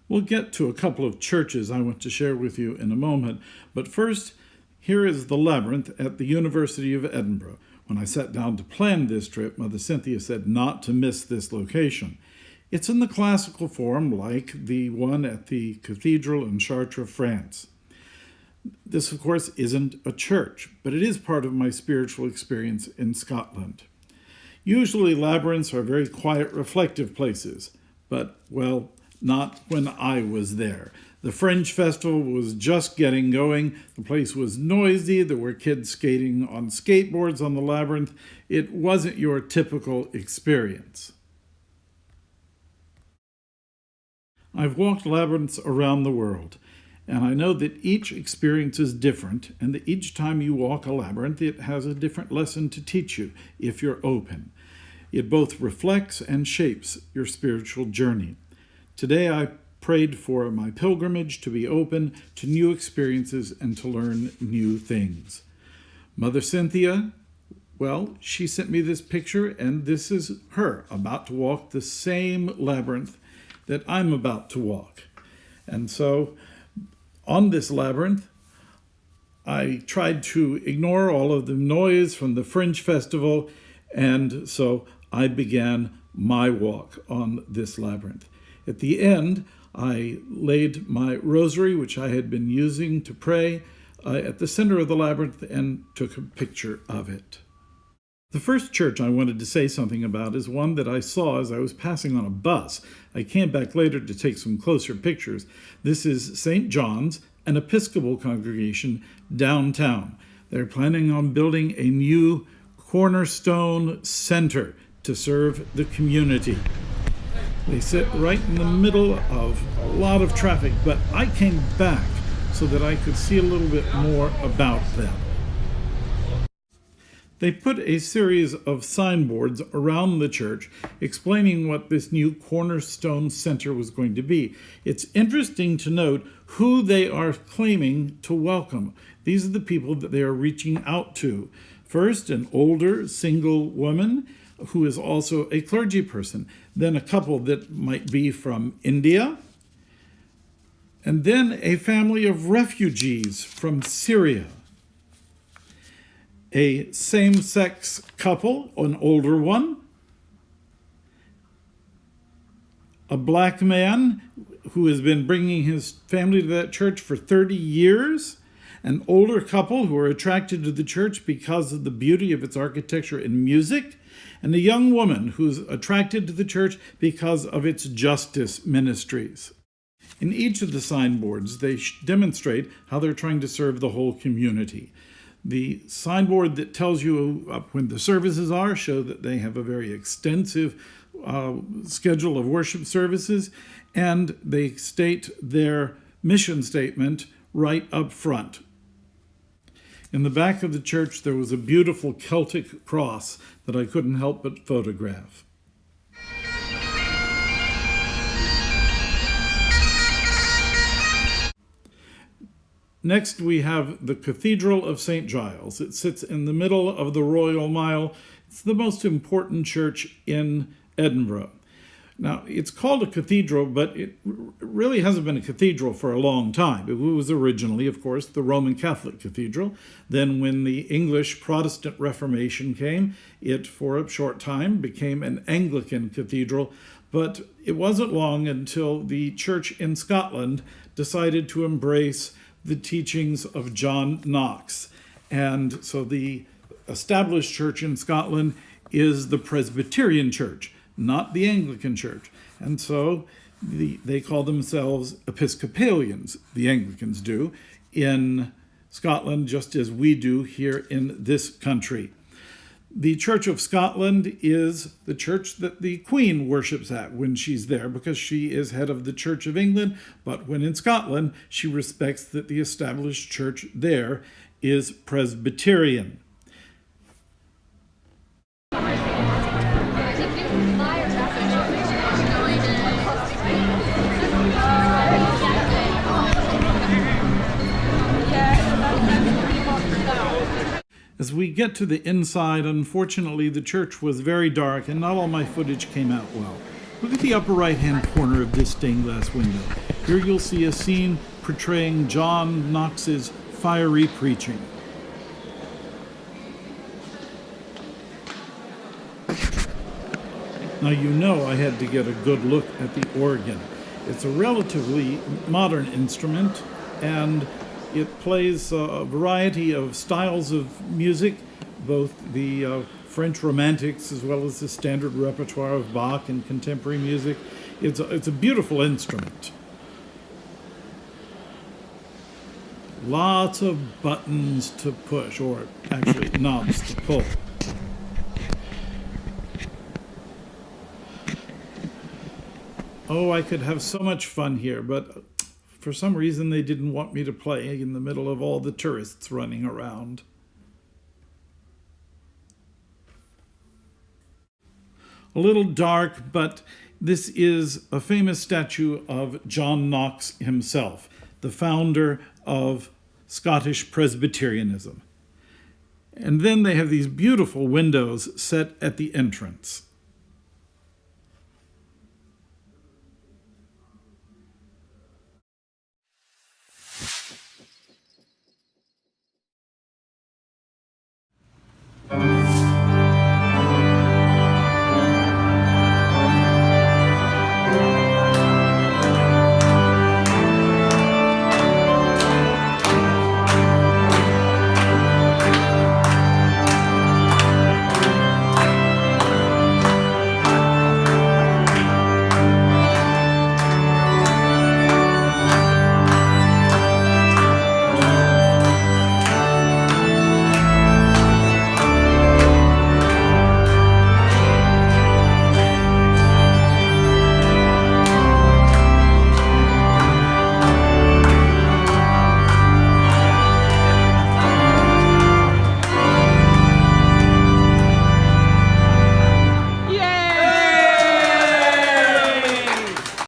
We'll get to a couple of churches I want to share with you in a moment, but first, here is the Labyrinth at the University of Edinburgh. When I sat down to plan this trip, Mother Cynthia said not to miss this location. It's in the classical form, like the one at the cathedral in Chartres, France. This, of course, isn't a church, but it is part of my spiritual experience in Scotland. Usually labyrinths are very quiet, reflective places, but, well, not when I was there. The Fringe Festival was just getting going. The place was noisy. There were kids skating on skateboards on the Labyrinth. It wasn't your typical experience. I've walked labyrinths around the world, and I know that each experience is different, and that each time you walk a labyrinth, it has a different lesson to teach you if you're open. It both reflects and shapes your spiritual journey. Today I prayed for my pilgrimage to be open to new experiences and to learn new things. Mother Cynthia, well, she sent me this picture, and this is her about to walk the same labyrinth that I'm about to walk. And so on this labyrinth, I tried to ignore all of the noise from the Fringe Festival, and so I began my walk on this labyrinth. At the end, I laid my rosary, which I had been using to pray, at the center of the labyrinth and took a picture of it. The first church I wanted to say something about is one that I saw as I was passing on a bus. I came back later to take some closer pictures. This is St. John's, an Episcopal congregation downtown. They're planning on building a new cornerstone center to serve the community. They sit right in the middle of a lot of traffic, but I came back so that I could see a little bit more about them. They put a series of signboards around the church explaining what this new Cornerstone Center was going to be. It's interesting to note who they are claiming to welcome. These are the people that they are reaching out to. First, an older single woman who is also a clergy person, then a couple that might be from India, and then a family of refugees from Syria, a same-sex couple, an older one, a black man who has been bringing his family to that church for 30 years, an older couple who are attracted to the church because of the beauty of its architecture and music, and a young woman who's attracted to the church because of its justice ministries. In each of the signboards, they demonstrate how they're trying to serve the whole community. The signboard that tells you when the services are show that they have a very extensive schedule of worship services, and they state their mission statement right up front. In the back of the church, there was a beautiful Celtic cross that I couldn't help but photograph. Next, we have the Cathedral of St Giles. It sits in the middle of the Royal Mile. It's the most important church in Edinburgh. Now, it's called a cathedral, but it really hasn't been a cathedral for a long time. It was originally, of course, the Roman Catholic cathedral. Then when the English Protestant Reformation came, it, for a short time, became an Anglican cathedral. But it wasn't long until the church in Scotland decided to embrace the teachings of John Knox. And so the established church in Scotland is the Presbyterian Church, not the Anglican Church. And so they call themselves Episcopalians, the Anglicans do, in Scotland, just as we do here in this country. The Church of Scotland is the church that the Queen worships at when she's there, because she is head of the Church of England, but when in Scotland, she respects that the established church there is Presbyterian. As we get to the inside, unfortunately, the church was very dark and not all my footage came out well. Look at the upper right-hand corner of this stained glass window. Here you'll see a scene portraying John Knox's fiery preaching. Now you know I had to get a good look at the organ. It's a relatively modern instrument, and it plays a variety of styles of music, both the French romantics as well as the standard repertoire of Bach and contemporary music. It's a beautiful instrument. Lots of buttons to push, or actually knobs to pull. Oh, I could have so much fun here, but for some reason they didn't want me to play in the middle of all the tourists running around. A little dark, but this is a famous statue of John Knox himself, the founder of Scottish Presbyterianism. And then they have these beautiful windows set at the entrance.